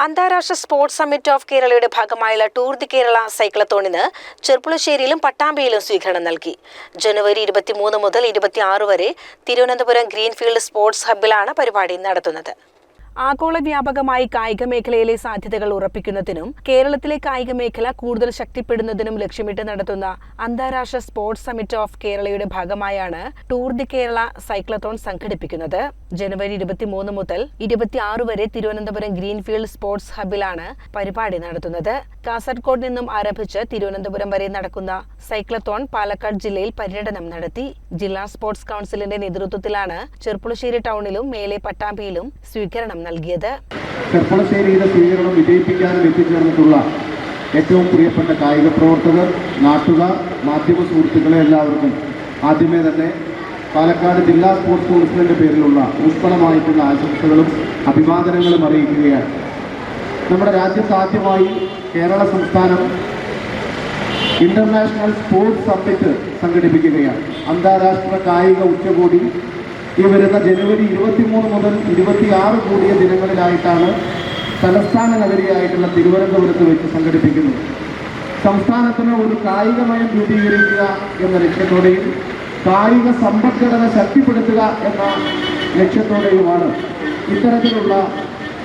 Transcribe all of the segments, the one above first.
അന്താരാഷ്ട്ര sports summit of കേരളയുടെ ഭാഗമായുള്ള ടൂർ ദി കേരള സൈക്ലത്തോണിന് ചെർപ്പുളശ്ശേരിയിലും പട്ടാമ്പിയിലും സ്വീകരണം നൽകി. ജനുവരി 23 മുതൽ 26 വരെ തിരുവനന്തപുരം ഗ്രീൻഫീൽഡ് സ്പോർട്സ് ഹബ്ബിലാണ് പരിപാടി നടത്തുന്നത്. ആഗോള വ്യാപകമായി കായിക മേഖലയിലെ സാധ്യതകൾ ഉറപ്പിക്കുന്നതിനും കേരളത്തിലെ കായിക മേഖല കൂടുതൽ ശക്തിപ്പെടുന്നതിനും ലക്ഷ്യമിട്ട് നടത്തുന്ന അന്താരാഷ്ട്ര സ്പോർട്സ് സമ്മിറ്റ് ഓഫ് കേരളയുടെ ഭാഗമായാണ് ടൂർ ദി കേരള സൈക്ലത്തോൺ സംഘടിപ്പിക്കുന്നത്. ജനുവരി 23 മുതൽ 26 വരെ തിരുവനന്തപുരം ഗ്രീൻഫീൽഡ് സ്പോർട്സ് ഹബ്ബിലാണ് പരിപാടി നടത്തുന്നത്. കാസർഗോഡ് നിന്നും ആരംഭിച്ച് തിരുവനന്തപുരം വരെ നടക്കുന്ന സൈക്ലത്തോൺ പാലക്കാട് ജില്ലയിൽ പര്യടനം നടത്തി. ജില്ലാ സ്പോർട്സ് കൗൺസിലിന്റെ നേതൃത്വത്തിലാണ് ചെർപ്പുളശ്ശേരി ടൗണിലും മേലെ പട്ടാമ്പിയിലും സ്വീകരണം നൽകിയത്. ചെർപ്പുളശ്ശേരിയിലെ സ്വീകരണം വിജയിപ്പിക്കാനും എത്തിച്ചേർന്നിട്ടുള്ള ഏറ്റവും പ്രിയപ്പെട്ട കായിക പ്രവർത്തകർ, നാട്ടുകാർ, മാധ്യമ സുഹൃത്തുക്കളെ എല്ലാവർക്കും ആദ്യമേ തന്നെ പാലക്കാട് ജില്ലാ സ്പോർട്സ് കൗൺസിലിന്റെ പേരിലുള്ള ഊഷ്മളമായിട്ടുള്ള ആശംസകളും അഭിവാദനങ്ങളും അറിയിക്കുകയാണ്. നമ്മുടെ രാജ്യത്ത് ആദ്യമായി കേരള സംസ്ഥാനം ഇന്റർനാഷണൽ സ്പോർട്സ് സമ്മിറ്റ് സംഘടിപ്പിക്കുകയാണ്. അന്താരാഷ്ട്ര കായിക ഉച്ചകോടി ഈ വരുന്ന ജനുവരി 23 മുതൽ 26 കൂടിയ ദിനങ്ങളിലായിട്ടാണ് തലസ്ഥാന നഗരിയായിട്ടുള്ള തിരുവനന്തപുരത്ത് വെച്ച് സംഘടിപ്പിക്കുന്നത്. സംസ്ഥാനത്തിന് ഒരു കായികമയം രൂപീകരിക്കുക എന്ന ലക്ഷ്യത്തോടെയും കായിക സമ്പദ്ഘടന ശക്തിപ്പെടുത്തുക എന്ന ലക്ഷ്യത്തോടെയുമാണ് ഇത്തരത്തിലുള്ള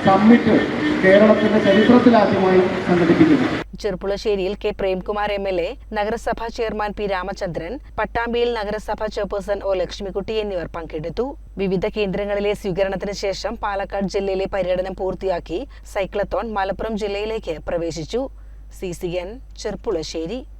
സമ്മിറ്റ് കേരളത്തിന്റെ ചരിത്രത്തിലാദ്യമായി സംഘടിപ്പിക്കുന്നത്. ചെർപ്പുളശ്ശേരിയിൽ കെ പ്രേംകുമാർ MLA, നഗരസഭാ ചെയർമാൻ P രാമചന്ദ്രൻ, പട്ടാമ്പിയിൽ നഗരസഭാ ചെയർപേഴ്സൺ O ലക്ഷ്മിക്കുട്ടി എന്നിവർ പങ്കെടുത്തു. വിവിധ കേന്ദ്രങ്ങളിലെ സ്വീകരണത്തിന് ശേഷം പാലക്കാട് ജില്ലയിലെ പര്യടനം പൂർത്തിയാക്കി സൈക്ലത്തോൺ മലപ്പുറം ജില്ലയിലേക്ക് പ്രവേശിച്ചു. CCN ചെർപ്പുളശ്ശേരി.